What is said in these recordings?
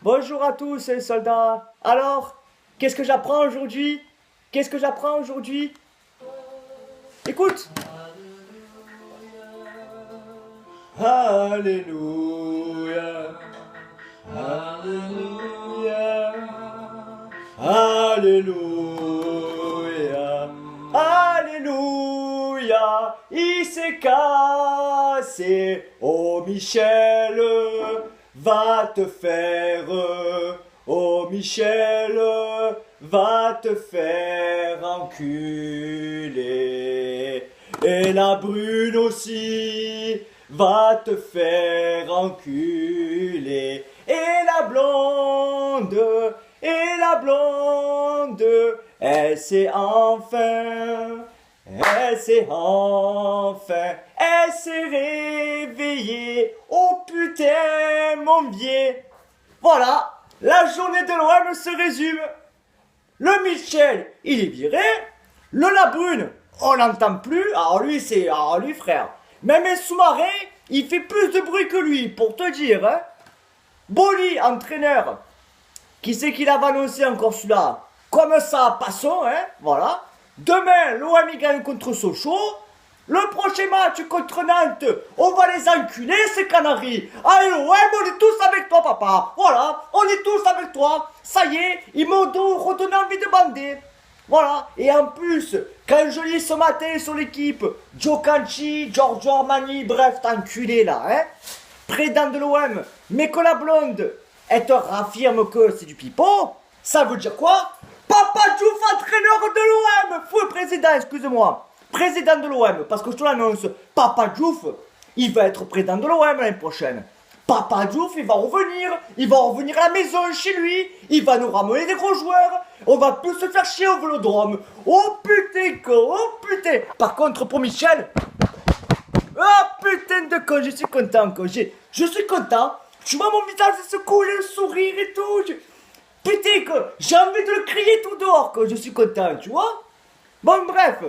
Bonjour à tous les soldats. Alors, qu'est-ce que j'apprends aujourd'hui? Qu'est-ce que j'apprends aujourd'hui? Écoute. Alléluia. Alléluia. Alléluia. Alléluia. Il s'est cassé. Oh Michel, va te faire. Oh Michel, va te faire enculer. Et la brune aussi va te faire enculer. Et la blonde, elle s'est enfin, elle s'est réveillée. Oh putain, mon vieil. Voilà, la journée de l'OM se résume. Le Michel, il est viré. Le Labrune, on l'entend plus. Alors lui, frère. Même un sous-marin, il fait plus de bruit que lui, pour te dire. Hein. Boli, entraîneur. Qui c'est qui l'avait annoncé encore celui-là? Comme ça, passons, hein. Voilà. Demain, l'OM il gagne contre Sochaux. Le prochain match contre Nantes, on va les enculer, ces Canaries. Allez, l'OM, on est tous avec toi, papa. Voilà, on est tous avec toi. Ça y est, ils m'ont redonné envie de bander. Voilà, et en plus, quand je lis ce matin sur l'équipe, Joe Canchi, Giorgio Armani, bref, t'as enculé là, hein. Président de l'OM, mais que la blonde, elle te raffirme que c'est du pipeau, ça veut dire quoi? Papa Diouf, entraîneur de l'OM, fou président, excuse-moi. Président de l'OM, parce que je te l'annonce, Papa Diouf, il va être président de l'OM l'année prochaine. Papa Diouf, il va revenir à la maison chez lui, il va nous ramener des gros joueurs, on va plus se faire chier au Vélodrome. Oh putain, oh putain. Par contre, pour Michel, oh putain de con, je suis content, quoi. Je suis content, tu vois mon visage se couler, le sourire et tout. Putain, quoi, j'ai envie de le crier tout dehors, quoi. Je suis content, tu vois. Bon, bref.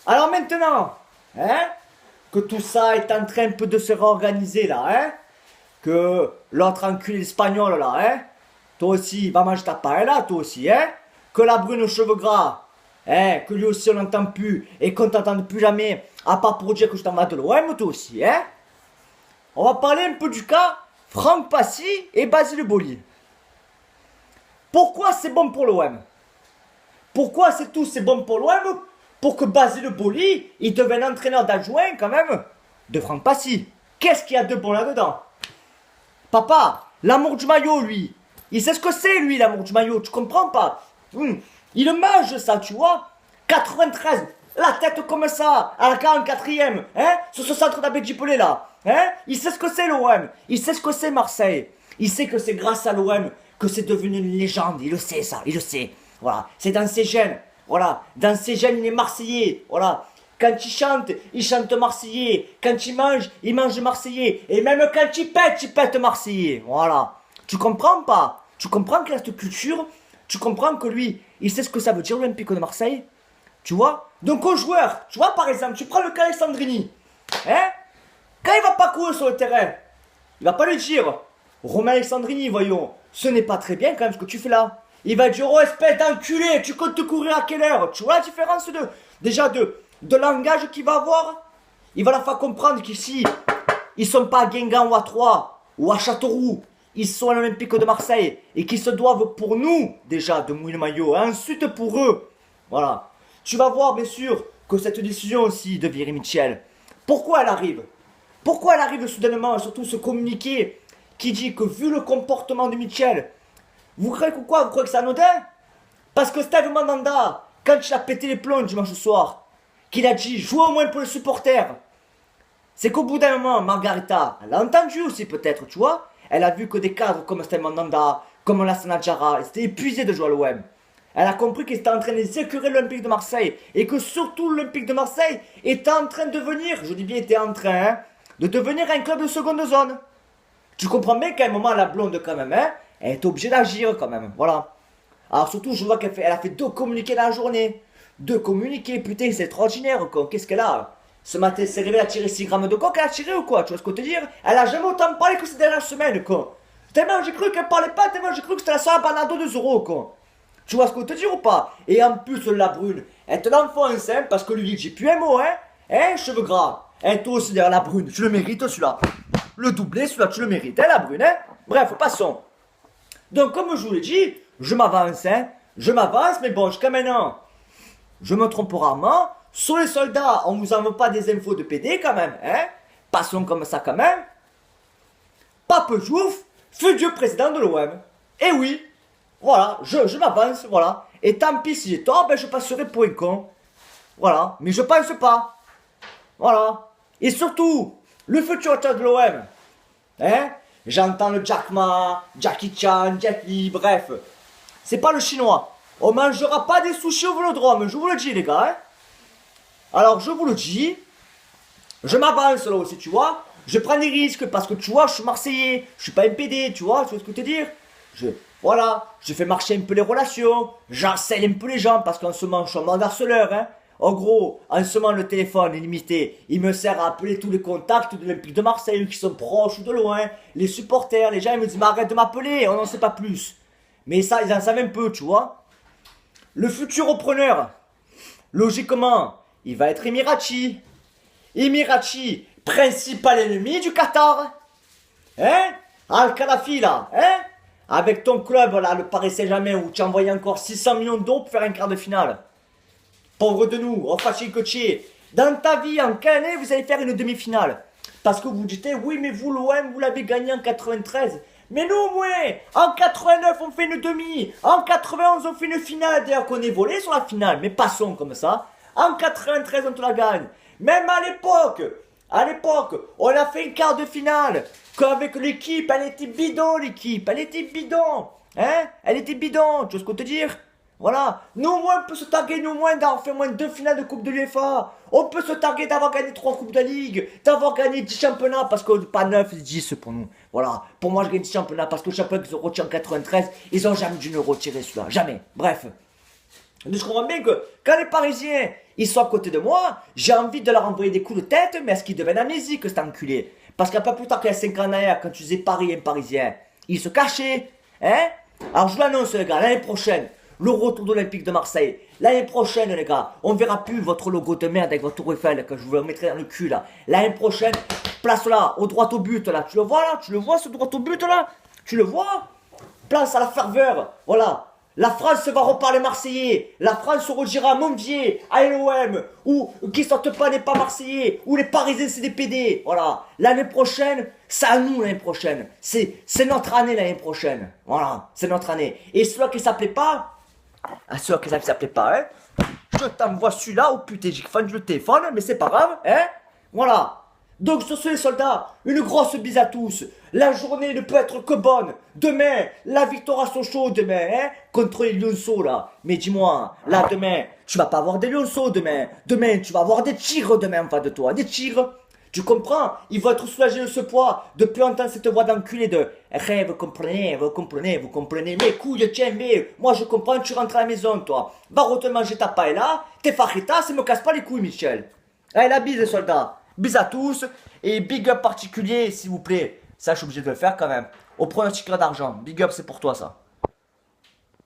Alors maintenant, hein, que tout ça est en train un peu de se réorganiser là, hein, que l'autre enculé espagnol là, hein, toi aussi, va manger ta paella, toi aussi, hein, que la brune aux cheveux gras, hein, que lui aussi on n'entend plus et qu'on t'entend plus jamais, à part pour dire que je t'en vas de l'OM, toi aussi, hein. On va parler un peu du cas Franck Passy et Basile Boli. Pourquoi c'est bon pour l'OM? Pourquoi c'est bon pour l'OM? Pour que Basile Boli, il devienne entraîneur d'adjoint quand même de Franck Passy. Qu'est-ce qu'il y a de bon là-dedans? Papa, l'amour du maillot, lui. Il sait ce que c'est, lui, l'amour du maillot. Tu comprends pas? Il mange ça, tu vois. 93, la tête comme ça, à la 44e, hein, sur ce centre d'Abedji Pelé là. Hein. Il sait ce que c'est l'OM. Il sait ce que c'est Marseille. Il sait que c'est grâce à l'OM que c'est devenu une légende. Il le sait, ça, il le sait. Voilà, c'est dans ses gènes. Voilà, dans ses gènes, il est marseillais. Voilà, quand il chante marseillais. Quand il mange marseillais. Et même quand il pète marseillais. Voilà. Tu comprends pas? Tu comprends qu'il a cette culture? Tu comprends que lui, il sait ce que ça veut dire l'Olympique de Marseille? Tu vois? Donc aux joueurs, tu vois par exemple, tu prends le cas Alessandrini. Hein? Quand il va pas courir sur le terrain, il va pas lui dire Romain Alessandrini, voyons, ce n'est pas très bien quand même ce que tu fais là. Il va dire, oh espèce d'enculé, tu comptes te courir à quelle heure? Tu vois la différence de langage qu'il va avoir? Il va la faire comprendre qu'ici, ils sont pas à Guingamp ou à Troyes ou à Châteauroux. Ils sont à l'Olympique de Marseille et qu'ils se doivent pour nous déjà de mouiller le maillot. Et ensuite pour eux. Voilà. Tu vas voir bien sûr que cette décision aussi de virer Michel, pourquoi elle arrive? Pourquoi elle arrive soudainement, surtout ce communiqué qui dit que vu le comportement de Michel, vous croyez que quoi? Vous croyez que c'est anodin? Parce que Steve Mandanda, quand il a pété les plombs dimanche soir, qu'il a dit jouez au moins pour les supporters, c'est qu'au bout d'un moment, Margarita, elle a entendu aussi peut-être, tu vois. Elle a vu que des cadres comme Steve Mandanda, comme Lassana Diarra, ils étaient épuisés de jouer à l'OM. Elle a compris qu'ils étaient en train de sécuriser l'Olympique de Marseille et que surtout l'Olympique de Marseille était en train de devenir, je dis bien était en train, hein, de devenir un club de seconde zone. Tu comprends bien qu'à un moment, la blonde quand même, hein, elle est obligée d'agir quand même, voilà. Alors surtout, je vois elle a fait 2 communiqués dans la journée. 2 communiqués, putain, c'est extraordinaire, quoi. Qu'est-ce qu'elle a? Ce matin, elle s'est réveillée à tirer 6 grammes de coke, elle a tiré ou quoi? Tu vois ce que je veux te dire? Elle a jamais autant parlé que ces dernières semaines, quoi. Tellement j'ai cru qu'elle parlait pas, tellement j'ai cru que c'était la soeur banane de 2 euros, quoi. Tu vois ce qu'on te dit ou pas? Et en plus, la brune, elle te l'enfonce, hein, parce que lui, j'ai plus un mot, hein. Hein, cheveux gras. Hein, toi aussi, derrière la brune, tu le mérites, celui-là. Le doublé, celui-là, tu le mérites, hein, la brune, hein. Bref, passons. Donc, comme je vous l'ai dit, je m'avance, hein. Je m'avance, mais bon, jusqu'à maintenant, je me trompe rarement. Sur les soldats, on vous envoie pas des infos de PD, quand même, hein. Passons comme ça, quand même. Pape Jouf, futur président de l'OM. Eh oui. Voilà, je m'avance, voilà. Et tant pis si j'ai tort, ben je passerai pour un con. Voilà, mais je pense pas. Voilà. Et surtout, le futur acteur de l'OM. Hein? J'entends le Jack Ma, Jackie Chan, Jet Li, bref. C'est pas le chinois. On mangera pas des sushis au Vélodrome, je vous le dis les gars. Hein? Alors je vous le dis, je m'avance là aussi, tu vois. Je prends des risques parce que tu vois, je suis Marseillais, je suis pas un PD, tu vois ce que je veux te dire. Voilà, je fais marcher un peu les relations, j'harcèle un peu les gens parce qu'en ce moment je suis en mode harceleur. Hein. En gros, en ce moment le téléphone est limité, il me sert à appeler tous les contacts de l'Olympique de Marseille qui sont proches ou de loin, les supporters, les gens ils me disent mais arrête de m'appeler, on n'en sait pas plus. Mais ça, ils en savent un peu, tu vois. Le futur repreneur, logiquement, il va être Emirati. Emirati, principal ennemi du Qatar. Hein? Al-Khalafi là, hein? Avec ton club, là, le Paris Saint-Germain, où tu as envoyé encore 600 millions d'euros pour faire un quart de finale. Pauvre de nous, oh facile que tu es. Dans ta vie, en quelle année vous allez faire une demi-finale? Parce que vous dites, oui, mais vous, l'OM, vous l'avez gagné en 93. Mais nous, au moins, en 89, on fait une demi. En 91, on fait une finale. D'ailleurs, qu'on est volé sur la finale. Mais passons comme ça. En 93, on te la gagne. Même à l'époque, on a fait une quart de finale. Qu'avec l'équipe, elle était bidon, l'équipe. Elle était bidon. Hein? Elle était bidon. Tu vois ce qu'on te dire? Voilà. Nous, au moins, on peut se targuer, nous, au moins, d'avoir fait au moins 2 finales de Coupe de l'UEFA. On peut se targuer d'avoir gagné 3 Coupes de Ligue. D'avoir gagné 10 championnats. Parce que, pas 9, 10 pour nous. Voilà. Pour moi, je gagne 10 championnats. Parce que le championnat qu'ils ont retiré en 93, ils ont jamais dû nous retirer celui-là. Jamais. Bref. Donc, je comprends bien que quand les Parisiens, ils sont à côté de moi, j'ai envie de leur envoyer des coups de tête, mais est-ce qu'ils deviennent amnésiques, cet enculé? Parce qu'il n'y a pas plus tard qu'il y a 5 ans en arrière, quand tu disais Paris et un Parisien, ils se cachaient, hein? Alors je vous l'annonce les gars, l'année prochaine, le retour de l'Olympique de Marseille, l'année prochaine les gars, on verra plus votre logo de merde avec votre tour Eiffel que je vous le mettrai dans le cul là. L'année prochaine, place là, au droit au but là, tu le vois là? Tu le vois ce droit au but là? Tu le vois? Place à la ferveur, voilà. La France va reparler marseillais. La France se redira à Montvier, à LOM, ou qui sortent pas n'est pas marseillais, ou les Parisiens c'est des PD. Voilà. L'année prochaine, c'est à nous l'année prochaine. C'est notre année l'année prochaine. Voilà. C'est notre année. Et ceux qui s'appelaient pas, à ceux qui s'appelaient pas, hein, je t'envoie celui-là, oh putain, j'ai fendu le téléphone, mais c'est pas grave, hein. Voilà. Donc sur ce les soldats, une grosse bise à tous. La journée ne peut être que bonne. Demain, la victoire à Sochaux demain, hein, contre les Lyonceaux là. Mais dis-moi, là demain, tu vas pas avoir des Lyonceaux demain. Demain, tu vas avoir des tigres demain en face de toi, des tigres. Tu comprends? Ils vont être soulagés de ce poids. Depuis entendre cette voix d'enculé de hey, vous comprenez, vous comprenez, vous comprenez. Mes couilles, tiens, mais moi je comprends, tu rentres à la maison toi. Va retourner manger ta paella, tes fajitas, et me casse pas les couilles Michel. Allez la bise les soldats. Bis à tous et big up particulier s'il vous plaît. Ça je suis obligé de le faire quand même. Au pronostiqueur d'argent. Big up c'est pour toi ça.